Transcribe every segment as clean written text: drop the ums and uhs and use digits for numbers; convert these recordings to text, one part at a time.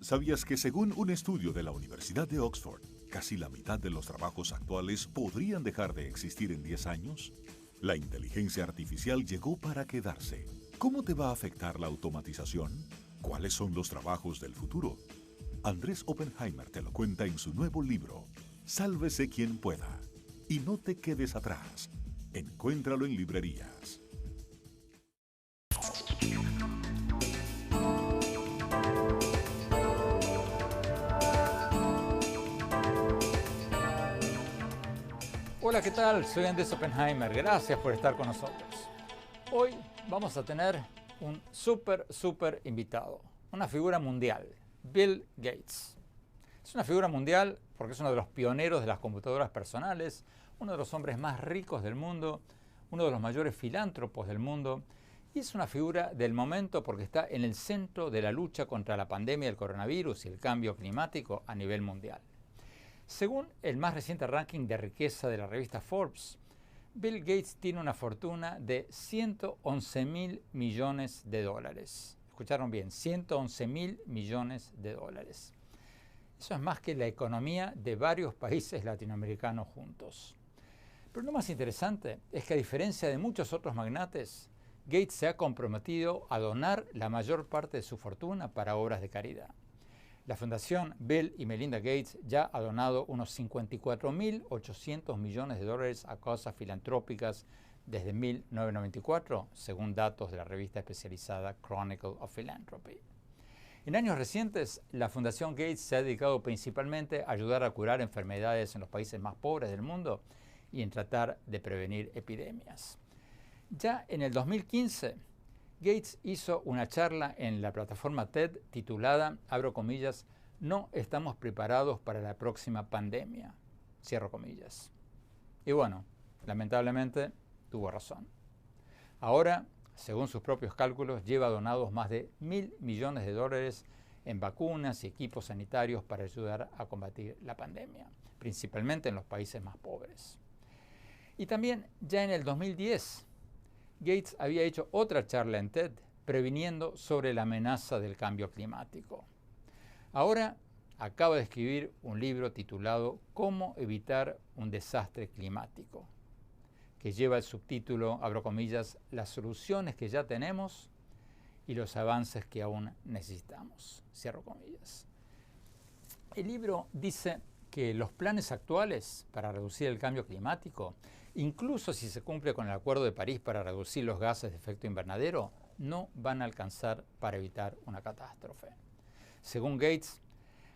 ¿Sabías que según un estudio de la Universidad de Oxford, casi la mitad de los trabajos actuales podrían dejar de existir en 10 años? La inteligencia artificial llegó para quedarse. ¿Cómo te va a afectar la automatización? ¿Cuáles son los trabajos del futuro? Andrés Oppenheimer te lo cuenta en su nuevo libro, Sálvese quien pueda. Y no te quedes atrás. Encuéntralo en librerías. Hola, ¿qué tal? Soy Andrés Oppenheimer. Gracias por estar con nosotros. Hoy vamos a tener un súper invitado, una figura mundial, Bill Gates. Es una figura mundial porque es uno de los pioneros de las computadoras personales, uno de los hombres más ricos del mundo, uno de los mayores filántropos del mundo, y es una figura del momento porque está en el centro de la lucha contra la pandemia del coronavirus y el cambio climático a nivel mundial. Según el más reciente ranking de riqueza de la revista Forbes, Bill Gates tiene una fortuna de 111 mil millones de dólares. Escucharon bien, 111 mil millones de dólares. Eso es más que la economía de varios países latinoamericanos juntos. Pero lo más interesante es que, a diferencia de muchos otros magnates, Gates se ha comprometido a donar la mayor parte de su fortuna para obras de caridad. La Fundación Bill y Melinda Gates ya ha donado unos 54.800 millones de dólares a causas filantrópicas desde 1994, según datos de la revista especializada Chronicle of Philanthropy. En años recientes, la Fundación Gates se ha dedicado principalmente a ayudar a curar enfermedades en los países más pobres del mundo y en tratar de prevenir epidemias. Ya en el 2015, Gates hizo una charla en la plataforma TED titulada, abro comillas, "No estamos preparados para la próxima pandemia", cierro comillas. Y bueno, lamentablemente tuvo razón. Ahora, según sus propios cálculos, lleva donados más de 1.000 millones de dólares en vacunas y equipos sanitarios para ayudar a combatir la pandemia, principalmente en los países más pobres. Y también, ya en el 2010, Gates había hecho otra charla en TED previniendo sobre la amenaza del cambio climático. Ahora acaba de escribir un libro titulado Cómo evitar un desastre climático, que lleva el subtítulo, abro comillas, "Las soluciones que ya tenemos y los avances que aún necesitamos", cierro comillas. El libro dice que los planes actuales para reducir el cambio climático, incluso si se cumple con el Acuerdo de París para reducir los gases de efecto invernadero, no van a alcanzar para evitar una catástrofe. Según Gates,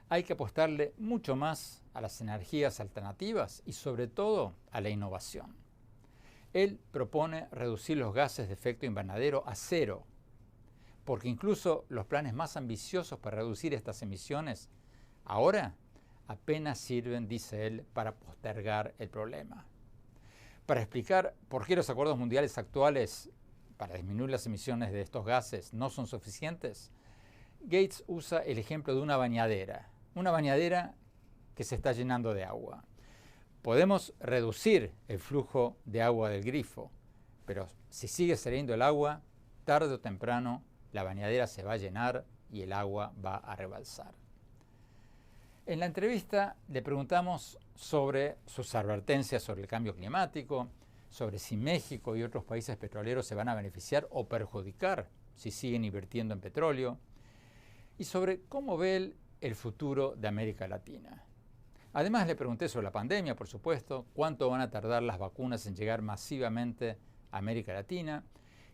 hay que apostarle mucho más a las energías alternativas y sobre todo a la innovación. Él propone reducir los gases de efecto invernadero a cero, porque incluso los planes más ambiciosos para reducir estas emisiones ahora apenas sirven, dice él, para postergar el problema. Para explicar por qué los acuerdos mundiales actuales para disminuir las emisiones de estos gases no son suficientes, Gates usa el ejemplo de una bañadera que se está llenando de agua. Podemos reducir el flujo de agua del grifo, pero si sigue saliendo el agua, tarde o temprano la bañadera se va a llenar y el agua va a rebalsar. En la entrevista le preguntamos sobre sus advertencias sobre el cambio climático, sobre si México y otros países petroleros se van a beneficiar o perjudicar si siguen invirtiendo en petróleo, y sobre cómo ve él el futuro de América Latina. Además le pregunté sobre la pandemia, por supuesto, cuánto van a tardar las vacunas en llegar masivamente a América Latina,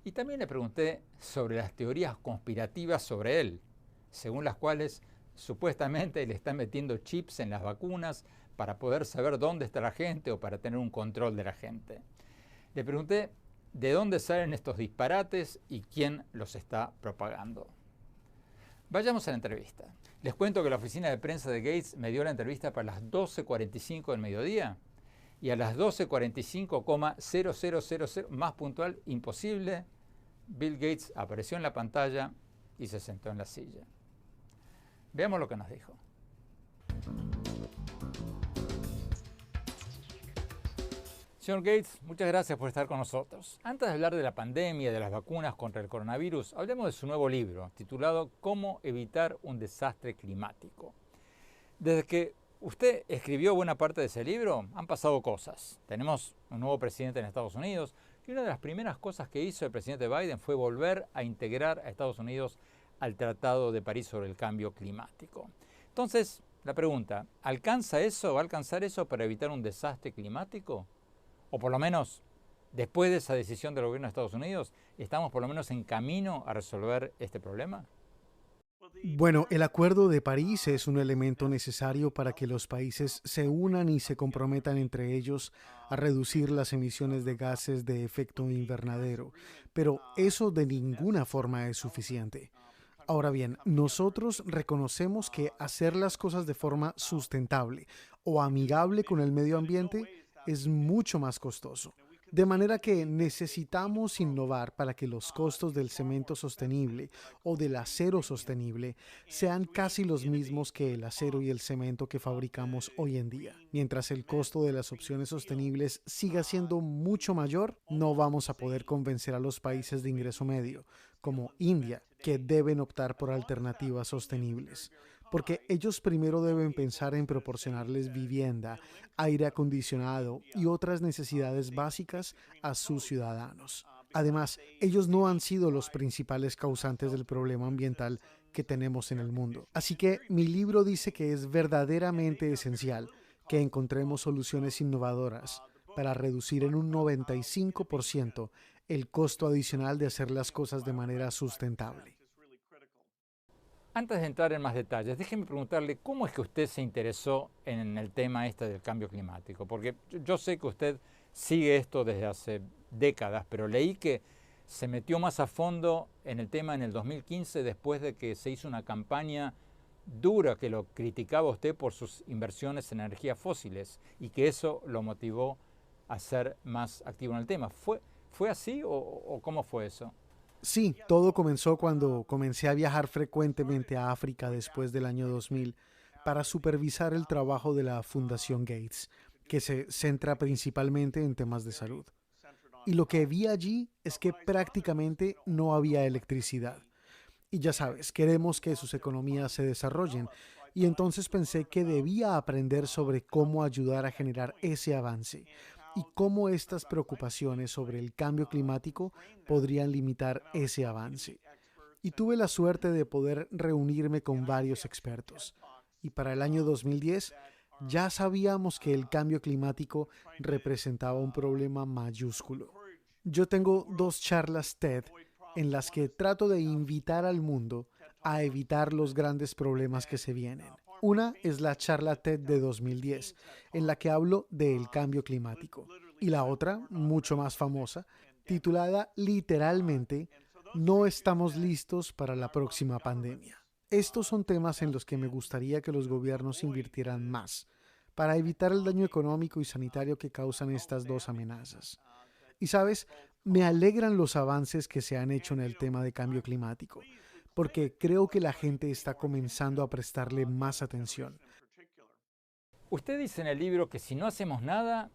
y también le pregunté sobre las teorías conspirativas sobre él, según las cuales supuestamente le están metiendo chips en las vacunas para poder saber dónde está la gente o para tener un control de la gente. Le pregunté de dónde salen estos disparates y quién los está propagando. Vayamos a la entrevista. Les cuento que la oficina de prensa de Gates me dio la entrevista para las 12:45 del mediodía y a las 12:45,0000, más puntual imposible, Bill Gates apareció en la pantalla y se sentó en la silla. Veamos lo que nos dijo. Señor Gates, muchas gracias por estar con nosotros. Antes de hablar de la pandemia y de las vacunas contra el coronavirus, hablemos de su nuevo libro, titulado Cómo evitar un desastre climático. Desde que usted escribió buena parte de ese libro, han pasado cosas. Tenemos un nuevo presidente en Estados Unidos y una de las primeras cosas que hizo el presidente Biden fue volver a integrar a Estados Unidos al Tratado de París sobre el cambio climático. Entonces, la pregunta, ¿va a alcanzar eso para evitar un desastre climático? O por lo menos, después de esa decisión del gobierno de Estados Unidos, ¿estamos por lo menos en camino a resolver este problema? Bueno, el Acuerdo de París es un elemento necesario para que los países se unan y se comprometan entre ellos a reducir las emisiones de gases de efecto invernadero, pero eso de ninguna forma es suficiente. Ahora bien, nosotros reconocemos que hacer las cosas de forma sustentable o amigable con el medio ambiente es mucho más costoso. De manera que necesitamos innovar para que los costos del cemento sostenible o del acero sostenible sean casi los mismos que el acero y el cemento que fabricamos hoy en día. Mientras el costo de las opciones sostenibles siga siendo mucho mayor, no vamos a poder convencer a los países de ingreso medio, como India, que deben optar por alternativas sostenibles. Porque ellos primero deben pensar en proporcionarles vivienda, aire acondicionado y otras necesidades básicas a sus ciudadanos. Además, ellos no han sido los principales causantes del problema ambiental que tenemos en el mundo. Así que mi libro dice que es verdaderamente esencial que encontremos soluciones innovadoras para reducir en un 95% el costo adicional de hacer las cosas de manera sustentable. Antes de entrar en más detalles, déjeme preguntarle cómo es que usted se interesó en el tema del cambio climático, porque yo sé que usted sigue esto desde hace décadas, pero leí que se metió más a fondo en el tema en el 2015 después de que se hizo una campaña dura que lo criticaba usted por sus inversiones en energías fósiles y que eso lo motivó a ser más activo en el tema. ¿Fue así o cómo fue eso? Sí, todo comenzó cuando comencé a viajar frecuentemente a África después del año 2000 para supervisar el trabajo de la Fundación Gates, que se centra principalmente en temas de salud. Y lo que vi allí es que prácticamente no había electricidad. Y ya sabes, queremos que sus economías se desarrollen. Y entonces pensé que debía aprender sobre cómo ayudar a generar ese avance y cómo estas preocupaciones sobre el cambio climático podrían limitar ese avance. Y tuve la suerte de poder reunirme con varios expertos. Y para el año 2010 ya sabíamos que el cambio climático representaba un problema mayúsculo. Yo tengo 2 charlas TED en las que trato de invitar al mundo a evitar los grandes problemas que se vienen. Una es la charla TED de 2010, en la que hablo del cambio climático. Y la otra, mucho más famosa, titulada literalmente No estamos listos para la próxima pandemia. Estos son temas en los que me gustaría que los gobiernos invirtieran más, para evitar el daño económico y sanitario que causan estas 2 amenazas. Y sabes, me alegran los avances que se han hecho en el tema de cambio climático, porque creo que la gente está comenzando a prestarle más atención. Usted dice en el libro que si no hacemos nada,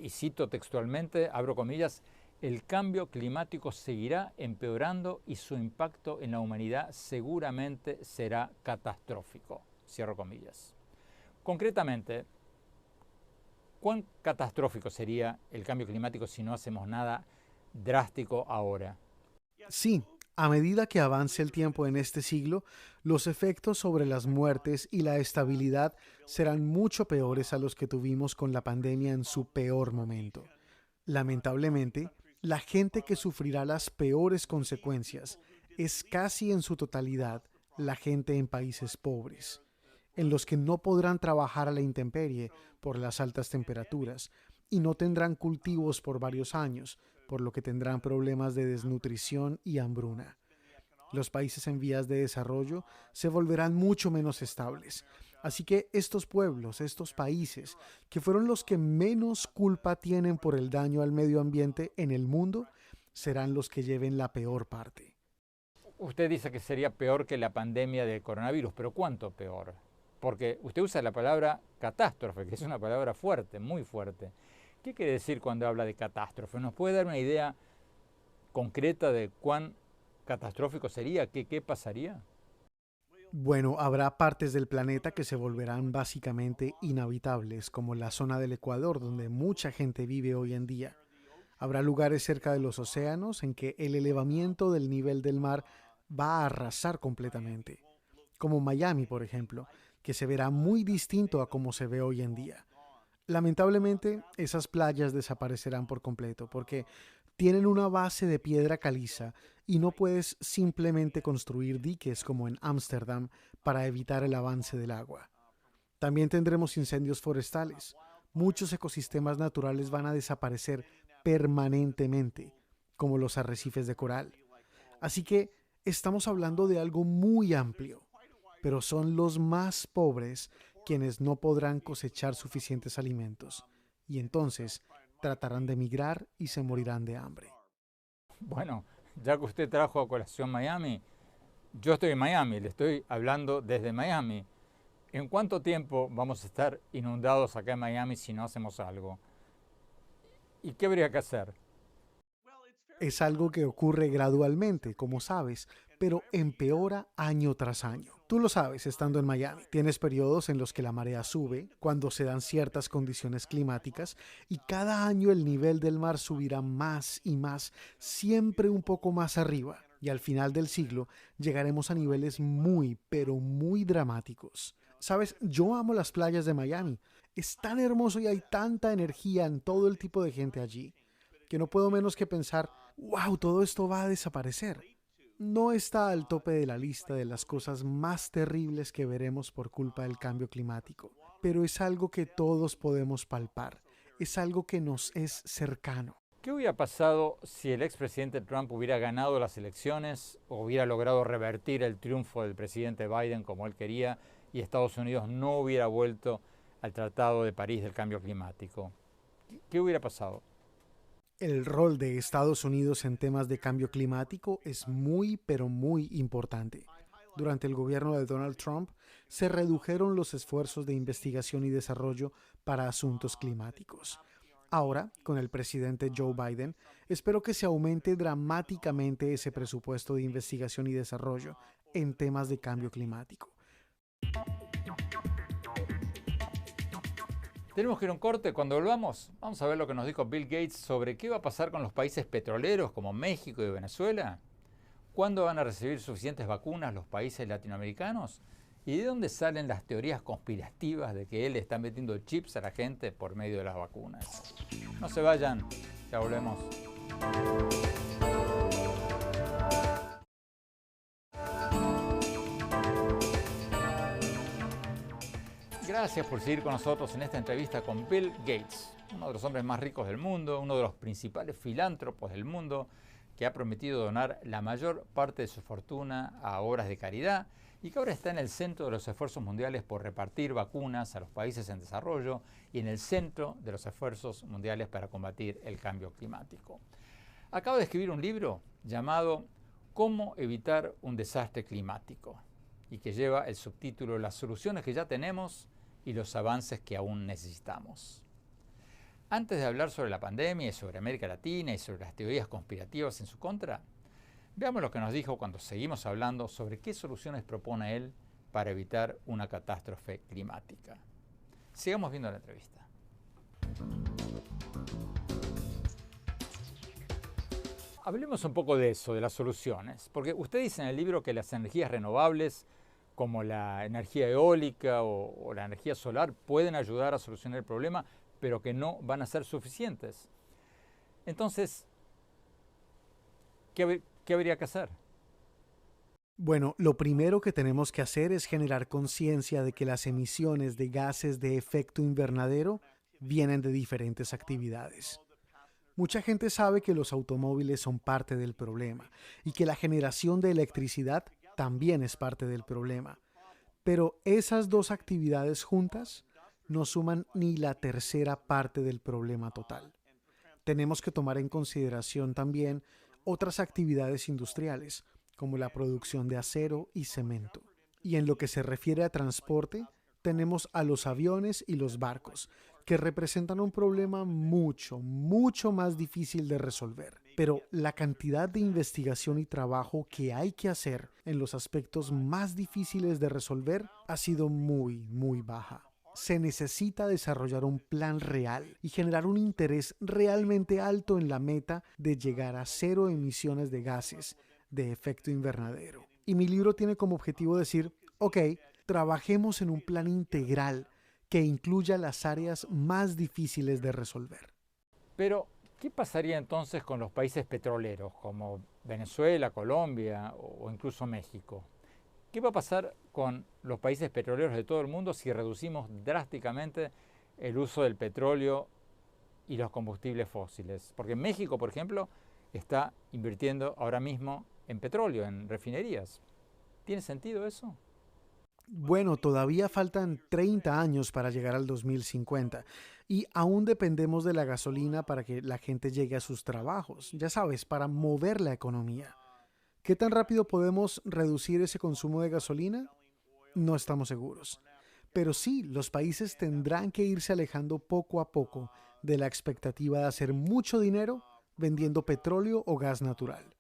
y cito textualmente, abro comillas, el cambio climático seguirá empeorando y su impacto en la humanidad seguramente será catastrófico. Cierro comillas. Concretamente, ¿cuán catastrófico sería el cambio climático si no hacemos nada drástico ahora? Sí, a medida que avance el tiempo en este siglo, los efectos sobre las muertes y la estabilidad serán mucho peores a los que tuvimos con la pandemia en su peor momento. Lamentablemente, la gente que sufrirá las peores consecuencias es casi en su totalidad la gente en países pobres, en los que no podrán trabajar a la intemperie por las altas temperaturas y no tendrán cultivos por varios años, por lo que tendrán problemas de desnutrición y hambruna. Los países en vías de desarrollo se volverán mucho menos estables. Así que estos pueblos, estos países, que fueron los que menos culpa tienen por el daño al medio ambiente en el mundo, serán los que lleven la peor parte. Usted dice que sería peor que la pandemia del coronavirus, pero ¿cuánto peor? Porque usted usa la palabra catástrofe, que es una palabra fuerte, muy fuerte. ¿Qué quiere decir cuando habla de catástrofe? ¿Nos puede dar una idea concreta de cuán catastrófico sería? ¿Qué pasaría? Bueno, habrá partes del planeta que se volverán básicamente inhabitables, como la zona del Ecuador, donde mucha gente vive hoy en día. Habrá lugares cerca de los océanos en que el elevamiento del nivel del mar va a arrasar completamente, como Miami, por ejemplo, que se verá muy distinto a como se ve hoy en día. Lamentablemente, esas playas desaparecerán por completo porque tienen una base de piedra caliza y no puedes simplemente construir diques como en Ámsterdam para evitar el avance del agua. También tendremos incendios forestales. Muchos ecosistemas naturales van a desaparecer permanentemente, como los arrecifes de coral. Así que estamos hablando de algo muy amplio, pero son los más pobres quienes no podrán cosechar suficientes alimentos y entonces tratarán de migrar y se morirán de hambre. Bueno, ya que usted trajo a colación Miami, yo estoy en Miami, le estoy hablando desde Miami. ¿En cuánto tiempo vamos a estar inundados acá en Miami si no hacemos algo? ¿Y qué habría que hacer? Es algo que ocurre gradualmente, como sabes, pero empeora año tras año. Tú lo sabes estando en Miami. Tienes periodos en los que la marea sube, cuando se dan ciertas condiciones climáticas, y cada año el nivel del mar subirá más y más, siempre un poco más arriba. Y al final del siglo llegaremos a niveles muy, pero muy dramáticos. Sabes, yo amo las playas de Miami. Es tan hermoso y hay tanta energía en todo el tipo de gente allí, que no puedo menos que pensar, wow, todo esto va a desaparecer. No está al tope de la lista de las cosas más terribles que veremos por culpa del cambio climático, pero es algo que todos podemos palpar, es algo que nos es cercano. ¿Qué hubiera pasado si el expresidente Trump hubiera ganado las elecciones o hubiera logrado revertir el triunfo del presidente Biden como él quería y Estados Unidos no hubiera vuelto al Tratado de París del Cambio Climático? ¿Qué hubiera pasado? El rol de Estados Unidos en temas de cambio climático es muy, pero muy importante. Durante el gobierno de Donald Trump, se redujeron los esfuerzos de investigación y desarrollo para asuntos climáticos. Ahora, con el presidente Joe Biden, espero que se aumente dramáticamente ese presupuesto de investigación y desarrollo en temas de cambio climático. Tenemos que ir a un corte. Cuando volvamos, vamos a ver lo que nos dijo Bill Gates sobre qué va a pasar con los países petroleros como México y Venezuela. ¿Cuándo van a recibir suficientes vacunas los países latinoamericanos? ¿Y de dónde salen las teorías conspirativas de que él está metiendo chips a la gente por medio de las vacunas? No se vayan, ya volvemos. Gracias por seguir con nosotros en esta entrevista con Bill Gates, uno de los hombres más ricos del mundo, uno de los principales filántropos del mundo, que ha prometido donar la mayor parte de su fortuna a obras de caridad y que ahora está en el centro de los esfuerzos mundiales por repartir vacunas a los países en desarrollo y en el centro de los esfuerzos mundiales para combatir el cambio climático. Acaba de escribir un libro llamado ¿Cómo evitar un desastre climático? Y que lleva el subtítulo Las soluciones que ya tenemos y los avances que aún necesitamos. Antes de hablar sobre la pandemia y sobre América Latina y sobre las teorías conspirativas en su contra, veamos lo que nos dijo cuando seguimos hablando sobre qué soluciones propone él para evitar una catástrofe climática. Sigamos viendo la entrevista. Hablemos un poco de eso, de las soluciones, porque usted dice en el libro que las energías renovables, como la energía eólica o la energía solar, pueden ayudar a solucionar el problema, pero que no van a ser suficientes. Entonces, ¿qué habría que hacer? Bueno, lo primero que tenemos que hacer es generar conciencia de que las emisiones de gases de efecto invernadero vienen de diferentes actividades. Mucha gente sabe que los automóviles son parte del problema y que la generación de electricidad también es parte del problema. Pero esas dos actividades juntas no suman ni la tercera parte del problema total. Tenemos que tomar en consideración también otras actividades industriales, como la producción de acero y cemento. Y en lo que se refiere a transporte, tenemos a los aviones y los barcos, que representan un problema mucho más difícil de resolver. Pero la cantidad de investigación y trabajo que hay que hacer en los aspectos más difíciles de resolver ha sido muy baja. Se necesita desarrollar un plan real y generar un interés realmente alto en la meta de llegar a 0 emisiones de gases de efecto invernadero. Y mi libro tiene como objetivo decir, ok, trabajemos en un plan integral que incluya las áreas más difíciles de resolver. Pero, ¿qué pasaría entonces con los países petroleros como Venezuela, Colombia o incluso México? ¿Qué va a pasar con los países petroleros de todo el mundo si reducimos drásticamente el uso del petróleo y los combustibles fósiles? Porque México, por ejemplo, está invirtiendo ahora mismo en petróleo, en refinerías. ¿Tiene sentido eso? Bueno, todavía faltan 30 años para llegar al 2050 y aún dependemos de la gasolina para que la gente llegue a sus trabajos, ya sabes, para mover la economía. ¿Qué tan rápido podemos reducir ese consumo de gasolina? No estamos seguros. Pero sí, los países tendrán que irse alejando poco a poco de la expectativa de hacer mucho dinero vendiendo petróleo o gas natural.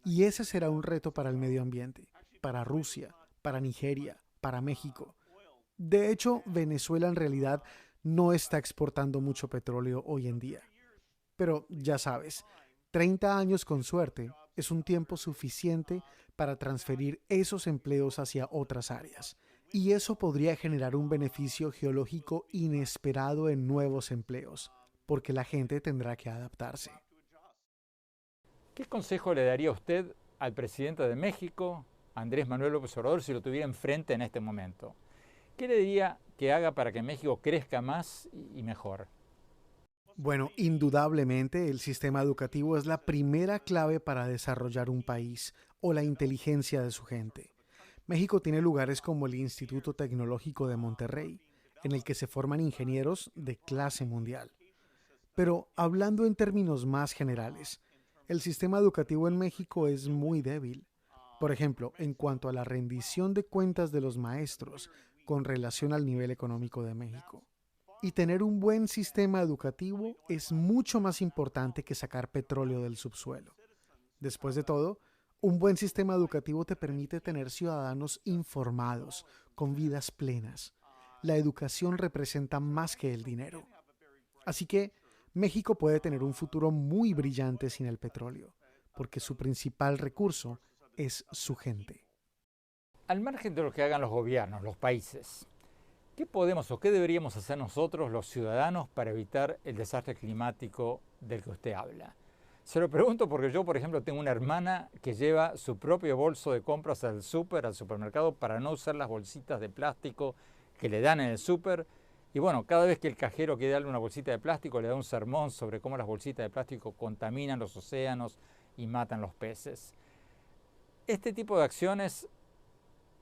Y ese será un reto para el medio ambiente, para Rusia, para Nigeria, para México. De hecho, Venezuela en realidad no está exportando mucho petróleo hoy en día. Pero ya sabes, 30 años con suerte es un tiempo suficiente para transferir esos empleos hacia otras áreas. Y eso podría generar un beneficio geológico inesperado en nuevos empleos, porque la gente tendrá que adaptarse. ¿Qué consejo le daría usted al presidente de México, Andrés Manuel López Obrador, si lo tuviera enfrente en este momento? ¿Qué le diría que haga para que México crezca más y mejor? Bueno, indudablemente el sistema educativo es la primera clave para desarrollar un país o la inteligencia de su gente. México tiene lugares como el Instituto Tecnológico de Monterrey, en el que se forman ingenieros de clase mundial. Pero hablando en términos más generales, el sistema educativo en México es muy débil. Por ejemplo, en cuanto a la rendición de cuentas de los maestros con relación al nivel económico de México. Y tener un buen sistema educativo es mucho más importante que sacar petróleo del subsuelo. Después de todo, un buen sistema educativo te permite tener ciudadanos informados, con vidas plenas. La educación representa más que el dinero. Así que México puede tener un futuro muy brillante sin el petróleo, porque su principal recurso es su gente. Al margen de lo que hagan los gobiernos, los países, ¿qué podemos o qué deberíamos hacer nosotros, los ciudadanos, para evitar el desastre climático del que usted habla? Se lo pregunto porque yo, por ejemplo, tengo una hermana que lleva su propio bolso de compras al supermercado, para no usar las bolsitas de plástico que le dan en el súper. Y bueno, cada vez que el cajero quiere darle una bolsita de plástico, le da un sermón sobre cómo las bolsitas de plástico contaminan los océanos y matan los peces. ¿Este tipo de acciones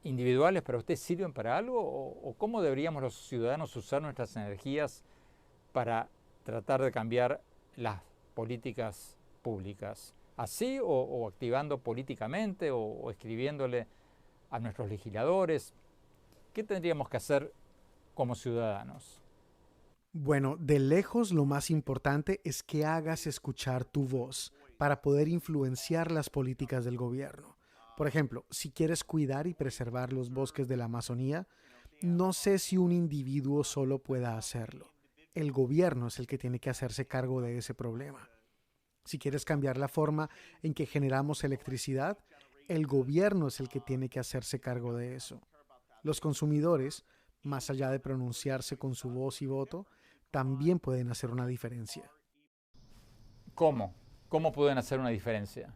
individuales para usted sirven para algo? ¿O cómo deberíamos los ciudadanos usar nuestras energías para tratar de cambiar las políticas públicas? ¿Así o activando políticamente o escribiéndole a nuestros legisladores? ¿Qué tendríamos que hacer como ciudadanos? Bueno, de lejos lo más importante es que hagas escuchar tu voz para poder influenciar las políticas del gobierno. Por ejemplo, si quieres cuidar y preservar los bosques de la Amazonía, no sé si un individuo solo pueda hacerlo. El gobierno es el que tiene que hacerse cargo de ese problema. Si quieres cambiar la forma en que generamos electricidad, el gobierno es el que tiene que hacerse cargo de eso. Los consumidores, más allá de pronunciarse con su voz y voto, también pueden hacer una diferencia. ¿Cómo? ¿Cómo pueden hacer una diferencia?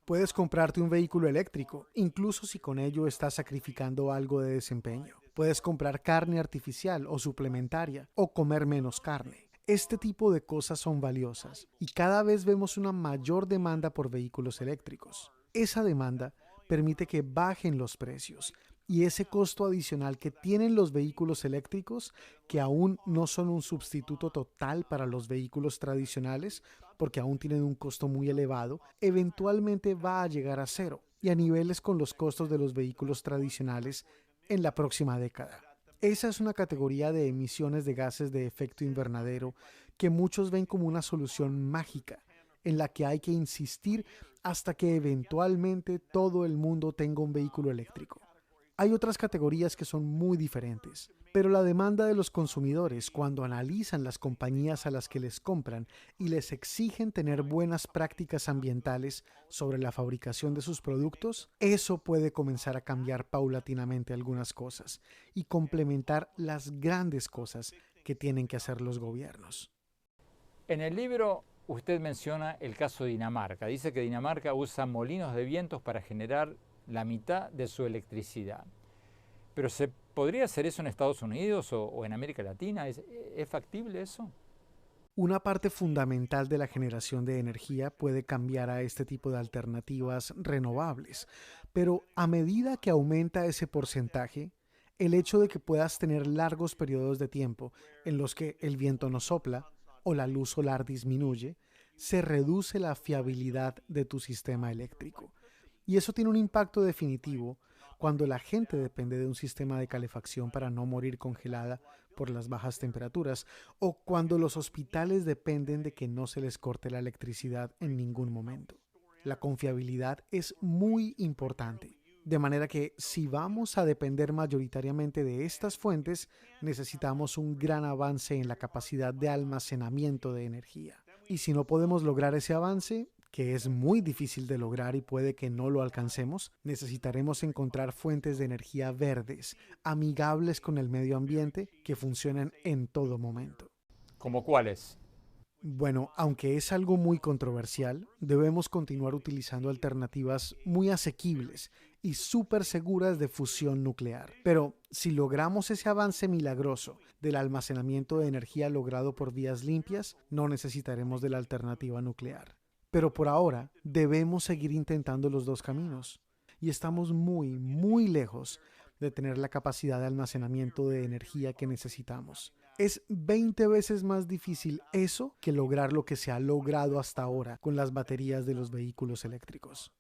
Puedes comprarte un vehículo eléctrico, incluso si con ello estás sacrificando algo de desempeño. Puedes comprar carne artificial o suplementaria, o comer menos carne. Este tipo de cosas son valiosas, y cada vez vemos una mayor demanda por vehículos eléctricos. Esa demanda permite que bajen los precios, y ese costo adicional que tienen los vehículos eléctricos, que aún no son un sustituto total para los vehículos tradicionales, porque aún tienen un costo muy elevado, eventualmente va a llegar a cero y a niveles con los costos de los vehículos tradicionales en la próxima década. Esa es una categoría de emisiones de gases de efecto invernadero que muchos ven como una solución mágica, en la que hay que insistir hasta que eventualmente todo el mundo tenga un vehículo eléctrico. Hay otras categorías que son muy diferentes, pero la demanda de los consumidores cuando analizan las compañías a las que les compran y les exigen tener buenas prácticas ambientales sobre la fabricación de sus productos, eso puede comenzar a cambiar paulatinamente algunas cosas y complementar las grandes cosas que tienen que hacer los gobiernos. En el libro usted menciona el caso de Dinamarca. Dice que Dinamarca usa molinos de vientos para generar la mitad de su electricidad. ¿Pero se podría hacer eso en Estados Unidos o en América Latina? ¿Es factible eso? Una parte fundamental de la generación de energía puede cambiar a este tipo de alternativas renovables, pero a medida que aumenta ese porcentaje, el hecho de que puedas tener largos periodos de tiempo en los que el viento no sopla o la luz solar disminuye, se reduce la fiabilidad de tu sistema eléctrico. Y eso tiene un impacto definitivo cuando la gente depende de un sistema de calefacción para no morir congelada por las bajas temperaturas, o cuando los hospitales dependen de que no se les corte la electricidad en ningún momento. La confiabilidad es muy importante, de manera que si vamos a depender mayoritariamente de estas fuentes, necesitamos un gran avance en la capacidad de almacenamiento de energía. Y si no podemos lograr ese avance, que es muy difícil de lograr y puede que no lo alcancemos, necesitaremos encontrar fuentes de energía verdes, amigables con el medio ambiente, que funcionen en todo momento. ¿Cómo cuáles? Bueno, aunque es algo muy controversial, debemos continuar utilizando alternativas muy asequibles y súper seguras de fusión nuclear. Pero si logramos ese avance milagroso del almacenamiento de energía logrado por vías limpias, no necesitaremos de la alternativa nuclear. Pero por ahora debemos seguir intentando los dos caminos y estamos muy lejos de tener la capacidad de almacenamiento de energía que necesitamos. Es 20 veces más difícil eso que lograr lo que se ha logrado hasta ahora con las baterías de los vehículos eléctricos.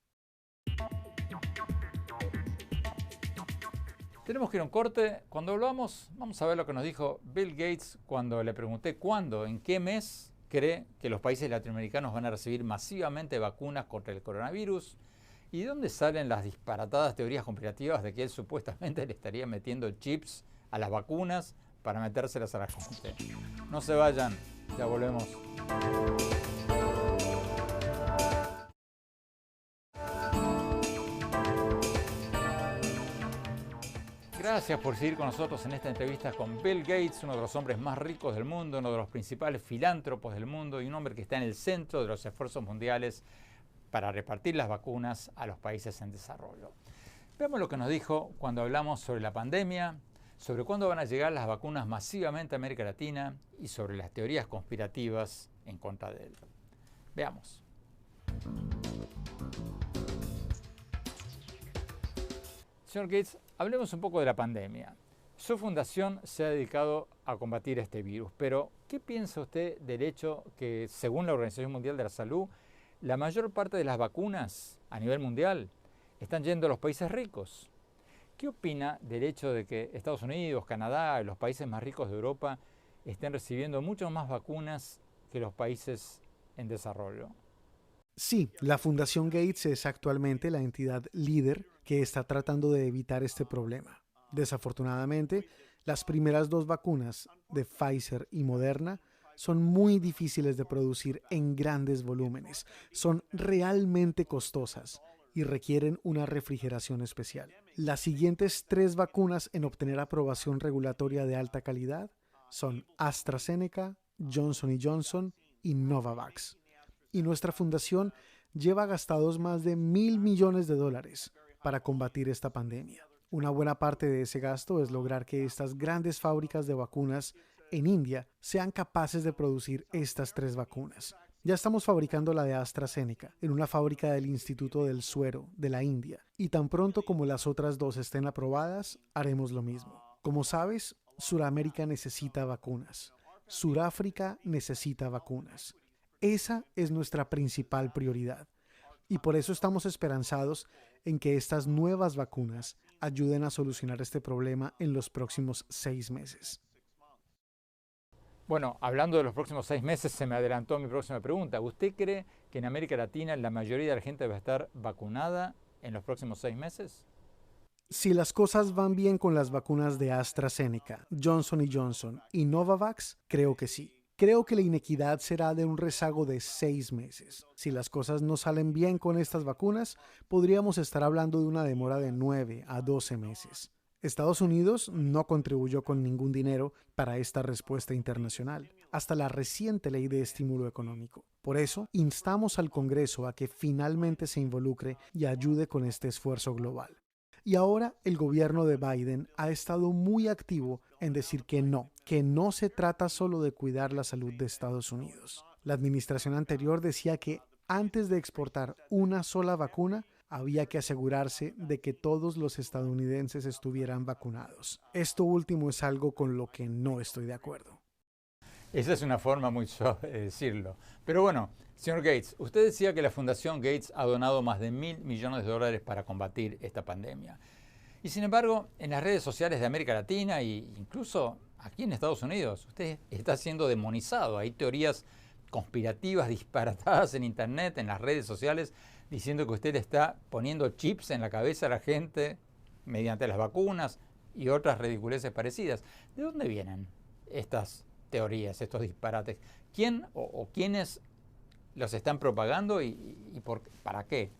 Tenemos que ir a un corte. Cuando volvamos, vamos a ver lo que nos dijo Bill Gates cuando le pregunté cuándo, en qué mes cree que los países latinoamericanos van a recibir masivamente vacunas contra el coronavirus y de dónde salen las disparatadas teorías conspirativas de que él supuestamente le estaría metiendo chips a las vacunas para metérselas a la gente. No se vayan, ya volvemos. Gracias por seguir con nosotros en esta entrevista con Bill Gates, uno de los hombres más ricos del mundo, uno de los principales filántropos del mundo y un hombre que está en el centro de los esfuerzos mundiales para repartir las vacunas a los países en desarrollo. Veamos lo que nos dijo cuando hablamos sobre la pandemia, sobre cuándo van a llegar las vacunas masivamente a América Latina y sobre las teorías conspirativas en contra de él. Veamos. Señor Gates, hablemos un poco de la pandemia. Su fundación se ha dedicado a combatir este virus, pero ¿qué piensa usted del hecho que, según la Organización Mundial de la Salud, la mayor parte de las vacunas a nivel mundial están yendo a los países ricos? ¿Qué opina del hecho de que Estados Unidos, Canadá y los países más ricos de Europa estén recibiendo mucho más vacunas que los países en desarrollo? Sí, la Fundación Gates es actualmente la entidad líder que está tratando de evitar este problema. Desafortunadamente, las primeras dos vacunas de Pfizer y Moderna son muy difíciles de producir en grandes volúmenes, son realmente costosas y requieren una refrigeración especial. Las siguientes 3 vacunas en obtener aprobación regulatoria de alta calidad son AstraZeneca, Johnson & Johnson y Novavax. Y nuestra fundación lleva gastados más de $1.000 millones para combatir esta pandemia. Una buena parte de ese gasto es lograr que estas grandes fábricas de vacunas en India sean capaces de producir estas 3 vacunas. Ya estamos fabricando la de AstraZeneca en una fábrica del Instituto del Suero de la India y tan pronto como las otras 2 estén aprobadas, haremos lo mismo. Como sabes, Suramérica necesita vacunas. Suráfrica necesita vacunas. Esa es nuestra principal prioridad y por eso estamos esperanzados en que estas nuevas vacunas ayuden a solucionar este problema en los próximos 6 meses. Bueno, hablando de los próximos 6 meses, se me adelantó mi próxima pregunta. ¿Usted cree que en América Latina la mayoría de la gente va a estar vacunada en los próximos 6 meses? Si las cosas van bien con las vacunas de AstraZeneca, Johnson Johnson y Novavax, creo que sí. Creo que la inequidad será de un rezago de 6 meses. Si las cosas no salen bien con estas vacunas, podríamos estar hablando de una demora de 9 a 12 meses. Estados Unidos no contribuyó con ningún dinero para esta respuesta internacional, hasta la reciente ley de estímulo económico. Por eso, instamos al Congreso a que finalmente se involucre y ayude con este esfuerzo global. Y ahora el gobierno de Biden ha estado muy activo en decir que no se trata solo de cuidar la salud de Estados Unidos. La administración anterior decía que antes de exportar una sola vacuna, había que asegurarse de que todos los estadounidenses estuvieran vacunados. Esto último es algo con lo que no estoy de acuerdo. Esa es una forma muy suave de decirlo. Pero bueno, señor Gates, usted decía que la Fundación Gates ha donado más de $1.000 millones para combatir esta pandemia. Y sin embargo, en las redes sociales de América Latina e incluso aquí en Estados Unidos, usted está siendo demonizado. Hay teorías conspirativas disparatadas en Internet, en las redes sociales, diciendo que usted le está poniendo chips en la cabeza a la gente mediante las vacunas y otras ridiculeces parecidas. ¿De dónde vienen estas teorías, estos disparates? ¿Quién o quiénes los están propagando y para qué?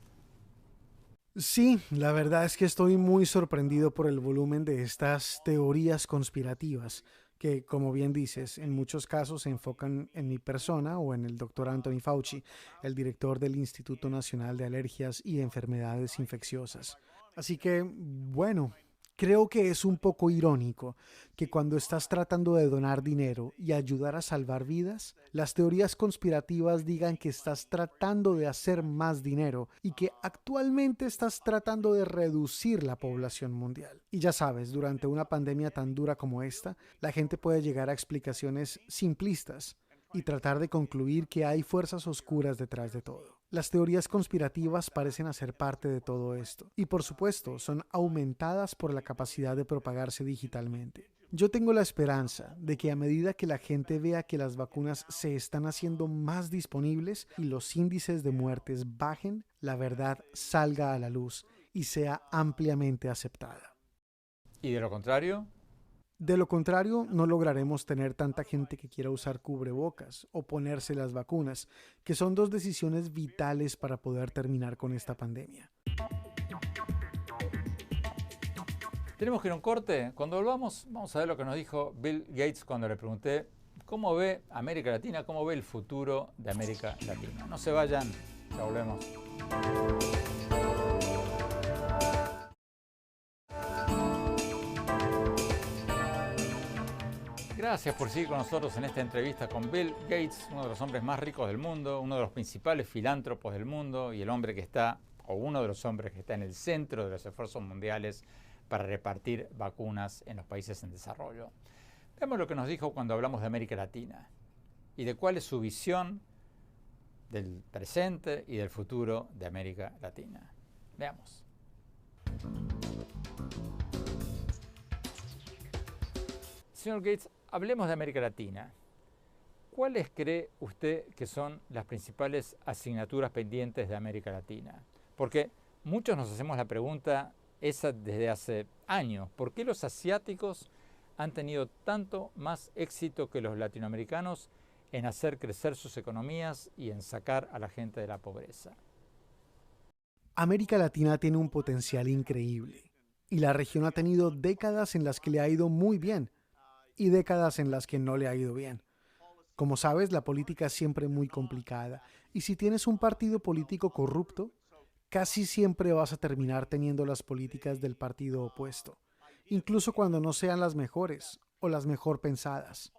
Sí, la verdad es que estoy muy sorprendido por el volumen de estas teorías conspirativas que, como bien dices, en muchos casos se enfocan en mi persona o en el doctor Anthony Fauci, el director del Instituto Nacional de Alergias y Enfermedades Infecciosas. Así que, bueno, creo que es un poco irónico que cuando estás tratando de donar dinero y ayudar a salvar vidas, las teorías conspirativas digan que estás tratando de hacer más dinero y que actualmente estás tratando de reducir la población mundial. Y ya sabes, durante una pandemia tan dura como esta, la gente puede llegar a explicaciones simplistas y tratar de concluir que hay fuerzas oscuras detrás de todo. Las teorías conspirativas parecen hacer parte de todo esto y, por supuesto, son aumentadas por la capacidad de propagarse digitalmente. Yo tengo la esperanza de que a medida que la gente vea que las vacunas se están haciendo más disponibles y los índices de muertes bajen, la verdad salga a la luz y sea ampliamente aceptada. ¿Y de lo contrario? De lo contrario, no lograremos tener tanta gente que quiera usar cubrebocas o ponerse las vacunas, que son dos decisiones vitales para poder terminar con esta pandemia. Tenemos que ir a un corte. Cuando volvamos, vamos a ver lo que nos dijo Bill Gates cuando le pregunté cómo ve América Latina, cómo ve el futuro de América Latina. No se vayan, ya volvemos. Gracias por seguir con nosotros en esta entrevista con Bill Gates, uno de los hombres más ricos del mundo, uno de los principales filántropos del mundo y el hombre que está, o uno de los hombres que está en el centro de los esfuerzos mundiales para repartir vacunas en los países en desarrollo. Veamos lo que nos dijo cuando hablamos de América Latina y de cuál es su visión del presente y del futuro de América Latina. Veamos. Señor Gates, hablemos de América Latina. ¿Cuáles cree usted que son las principales asignaturas pendientes de América Latina? Porque muchos nos hacemos la pregunta esa desde hace años. ¿Por qué los asiáticos han tenido tanto más éxito que los latinoamericanos en hacer crecer sus economías y en sacar a la gente de la pobreza? América Latina tiene un potencial increíble y la región ha tenido décadas en las que le ha ido muy bien y décadas en las que no le ha ido bien. Como sabes, la política es siempre muy complicada y si tienes un partido político corrupto, casi siempre vas a terminar teniendo las políticas del partido opuesto, incluso cuando no sean las mejores o las mejor pensadas.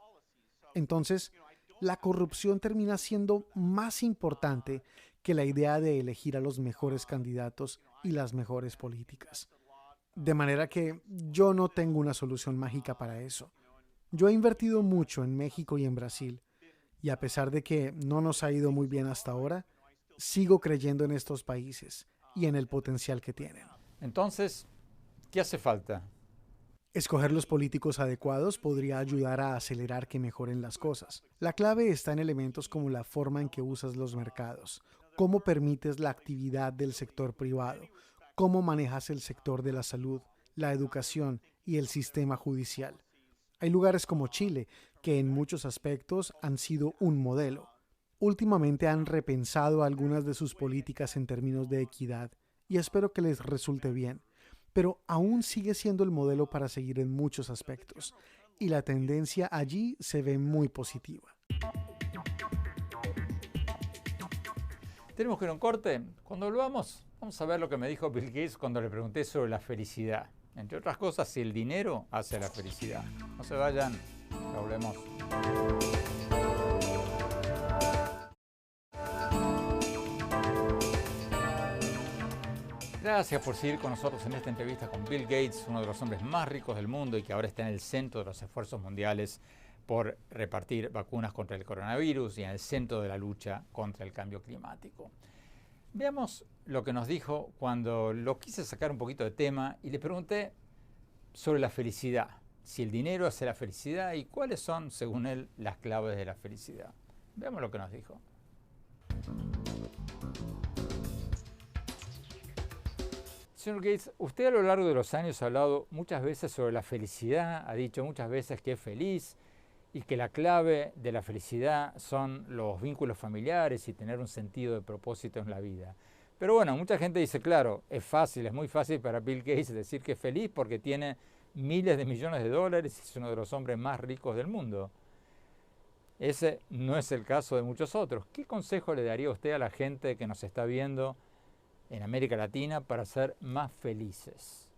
Entonces, la corrupción termina siendo más importante que la idea de elegir a los mejores candidatos y las mejores políticas. De manera que yo no tengo una solución mágica para eso. Yo he invertido mucho en México y en Brasil, y a pesar de que no nos ha ido muy bien hasta ahora, sigo creyendo en estos países y en el potencial que tienen. Entonces, ¿Qué hace falta? Escoger los políticos adecuados podría ayudar a acelerar que mejoren las cosas. La clave está en elementos como la forma en que usas los mercados, cómo permites la actividad del sector privado, cómo manejas el sector de la salud, la educación y el sistema judicial. Hay lugares como Chile que en muchos aspectos han sido un modelo. Últimamente han repensado algunas de sus políticas en términos de equidad y espero que les resulte bien. Pero aún sigue siendo el modelo para seguir en muchos aspectos, y la tendencia allí se ve muy positiva. Tenemos que ir a un corte. Cuando volvamos, vamos a ver lo que me dijo Bill Gates cuando le pregunté sobre la felicidad. Entre otras cosas, si el dinero hace la felicidad. No se vayan, ya volvemos. Gracias por seguir con nosotros en esta entrevista con Bill Gates, uno de los hombres más ricos del mundo y que ahora está en el centro de los esfuerzos mundiales por repartir vacunas contra el coronavirus y en el centro de la lucha contra el cambio climático. Veamos lo que nos dijo cuando lo quise sacar un poquito de tema y le pregunté sobre la felicidad, si el dinero hace la felicidad y cuáles son, según él, las claves de la felicidad. Veamos lo que nos dijo. Señor Gates, usted a lo largo de los años ha hablado muchas veces sobre la felicidad, ha dicho muchas veces que es feliz y que la clave de la felicidad son los vínculos familiares y tener un sentido de propósito en la vida. Pero bueno, mucha gente dice, claro, es fácil, es muy fácil para Bill Gates decir que es feliz porque tiene miles de millones de dólares y es uno de los hombres más ricos del mundo. Ese no es el caso de muchos otros. ¿Qué consejo le daría usted a la gente que nos está viendo en América Latina para ser más felices?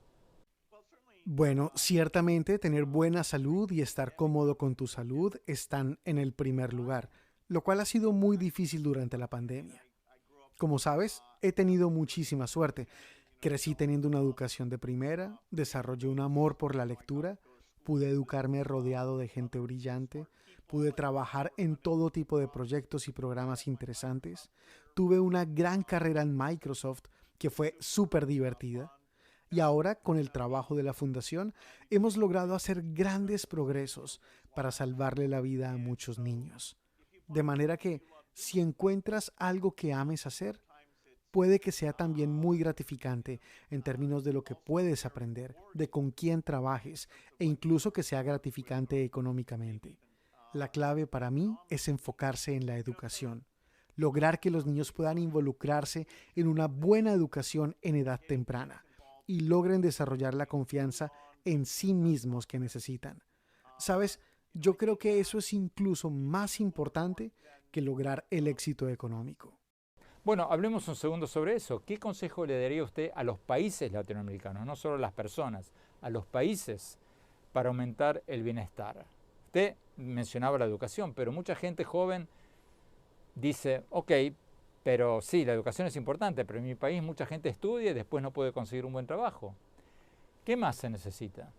Bueno, ciertamente tener buena salud y estar cómodo con tu salud están en el primer lugar, lo cual ha sido muy difícil durante la pandemia. Como sabes, he tenido muchísima suerte. Crecí teniendo una educación de primera, desarrollé un amor por la lectura, pude educarme rodeado de gente brillante, pude trabajar en todo tipo de proyectos y programas interesantes, tuve una gran carrera en Microsoft que fue súper divertida y ahora con el trabajo de la fundación hemos logrado hacer grandes progresos para salvarle la vida a muchos niños. De manera que si encuentras algo que ames hacer, puede que sea también muy gratificante en términos de lo que puedes aprender, de con quién trabajes e incluso que sea gratificante económicamente. La clave para mí es enfocarse en la educación, lograr que los niños puedan involucrarse en una buena educación en edad temprana y logren desarrollar la confianza en sí mismos que necesitan. ¿Sabes? Yo creo que eso es incluso más importante que lograr el éxito económico. Bueno, hablemos un segundo sobre eso. ¿Qué consejo le daría usted a los países latinoamericanos, no solo a las personas, a los países para aumentar el bienestar? Usted mencionaba la educación, pero mucha gente joven dice, ok, pero sí, la educación es importante, pero en mi país mucha gente estudia y después no puede conseguir un buen trabajo. ¿Qué más se necesita?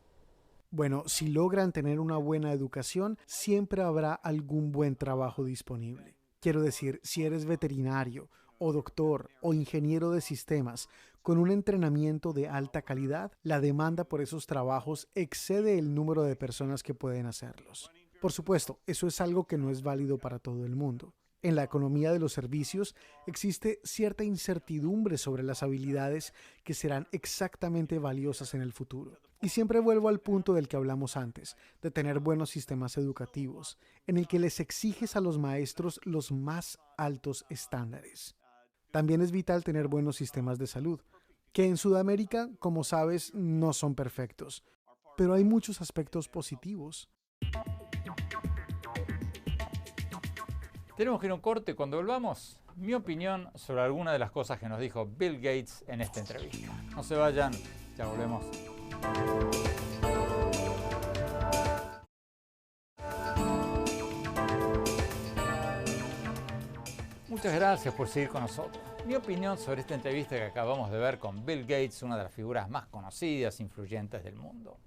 Bueno, si logran tener una buena educación, siempre habrá algún buen trabajo disponible. Quiero decir, si eres veterinario o doctor o ingeniero de sistemas con un entrenamiento de alta calidad, la demanda por esos trabajos excede el número de personas que pueden hacerlos. Por supuesto, eso es algo que no es válido para todo el mundo. En la economía de los servicios existe cierta incertidumbre sobre las habilidades que serán exactamente valiosas en el futuro. Y siempre vuelvo al punto del que hablamos antes, de tener buenos sistemas educativos, en el que les exiges a los maestros los más altos estándares. También es vital tener buenos sistemas de salud, que en Sudamérica, como sabes, no son perfectos, pero hay muchos aspectos positivos. Tenemos que ir a un corte. Cuando volvamos, mi opinión sobre algunas de las cosas que nos dijo Bill Gates en esta entrevista. No se vayan, ya volvemos. Muchas gracias por seguir con nosotros. Mi opinión sobre esta entrevista que acabamos de ver con Bill Gates, una de las figuras más conocidas e influyentes del mundo.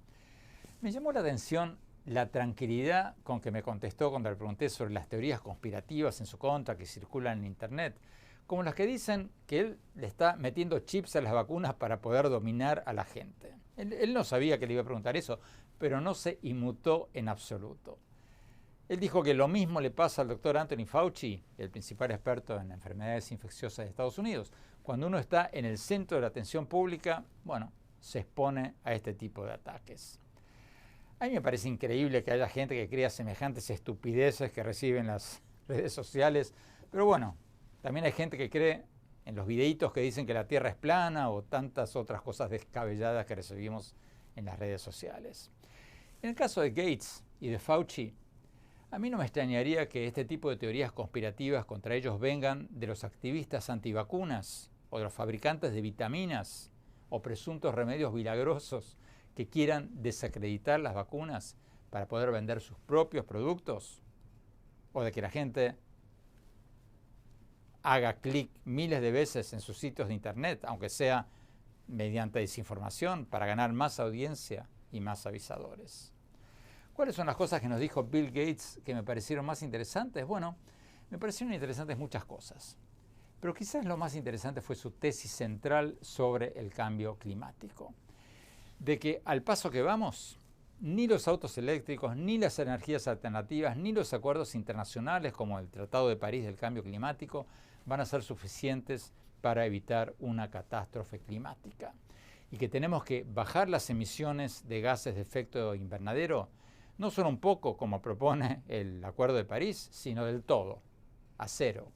Me llamó la atención la tranquilidad con que me contestó cuando le pregunté sobre las teorías conspirativas en su contra que circulan en Internet, como las que dicen que él le está metiendo chips a las vacunas para poder dominar a la gente. Él no sabía que le iba a preguntar eso, pero no se inmutó en absoluto. Él dijo que lo mismo le pasa al doctor Anthony Fauci, el principal experto en enfermedades infecciosas de Estados Unidos. Cuando uno está en el centro de la atención pública, bueno, se expone a este tipo de ataques. A mí me parece increíble que haya gente que crea semejantes estupideces que reciben las redes sociales, pero bueno, también hay gente que cree en los videitos que dicen que la Tierra es plana o tantas otras cosas descabelladas que recibimos en las redes sociales. En el caso de Gates y de Fauci, a mí no me extrañaría que este tipo de teorías conspirativas contra ellos vengan de los activistas antivacunas o de los fabricantes de vitaminas o presuntos remedios milagrosos que quieran desacreditar las vacunas para poder vender sus propios productos, o de que la gente haga clic miles de veces en sus sitios de internet, aunque sea mediante desinformación, para ganar más audiencia y más avisadores. ¿Cuáles son las cosas que nos dijo Bill Gates que me parecieron más interesantes? Bueno, me parecieron interesantes muchas cosas, pero quizás lo más interesante fue su tesis central sobre el cambio climático. De que al paso que vamos, ni los autos eléctricos, ni las energías alternativas, ni los acuerdos internacionales como el Tratado de París del Cambio Climático van a ser suficientes para evitar una catástrofe climática. Y que tenemos que bajar las emisiones de gases de efecto invernadero, no solo un poco como propone el Acuerdo de París, sino del todo, a cero.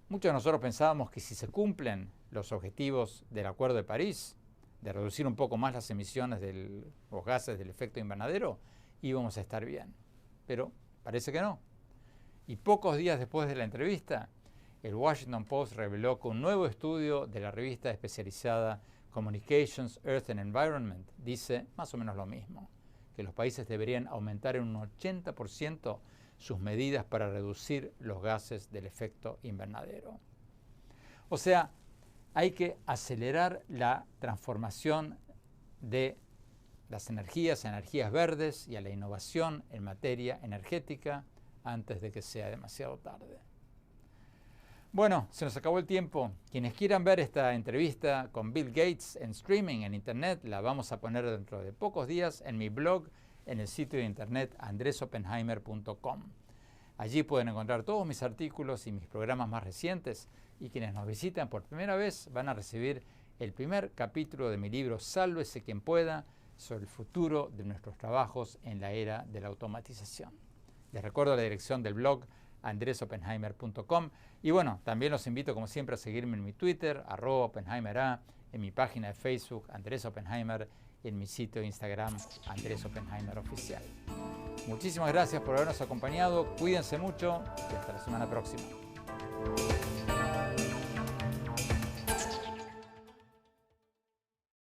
Muchos de nosotros pensábamos que si se cumplen los objetivos del Acuerdo de París, de reducir un poco más las emisiones de los gases del efecto invernadero, íbamos a estar bien. Pero parece que no. Y pocos días después de la entrevista, el Washington Post reveló que un nuevo estudio de la revista especializada Communications, Earth and Environment dice más o menos lo mismo, que los países deberían aumentar en un 80% sus medidas para reducir los gases del efecto invernadero. O sea, hay que acelerar la transformación de las energías a energías verdes y a la innovación en materia energética antes de que sea demasiado tarde. Bueno, se nos acabó el tiempo. Quienes quieran ver esta entrevista con Bill Gates en streaming, en internet, la vamos a poner dentro de pocos días en mi blog, en el sitio de internet andresopenheimer.com. Allí pueden encontrar todos mis artículos y mis programas más recientes, y quienes nos visitan por primera vez van a recibir el primer capítulo de mi libro Sálvese quien pueda, sobre el futuro de nuestros trabajos en la era de la automatización. Les recuerdo la dirección del blog andresopenheimer.com, y bueno, también los invito como siempre a seguirme en mi Twitter, @OppenheimerA, en mi página de Facebook, Andrés Oppenheimer, y en mi sitio de Instagram, Andrés Oppenheimer Oficial. Muchísimas gracias por habernos acompañado, cuídense mucho y hasta la semana próxima.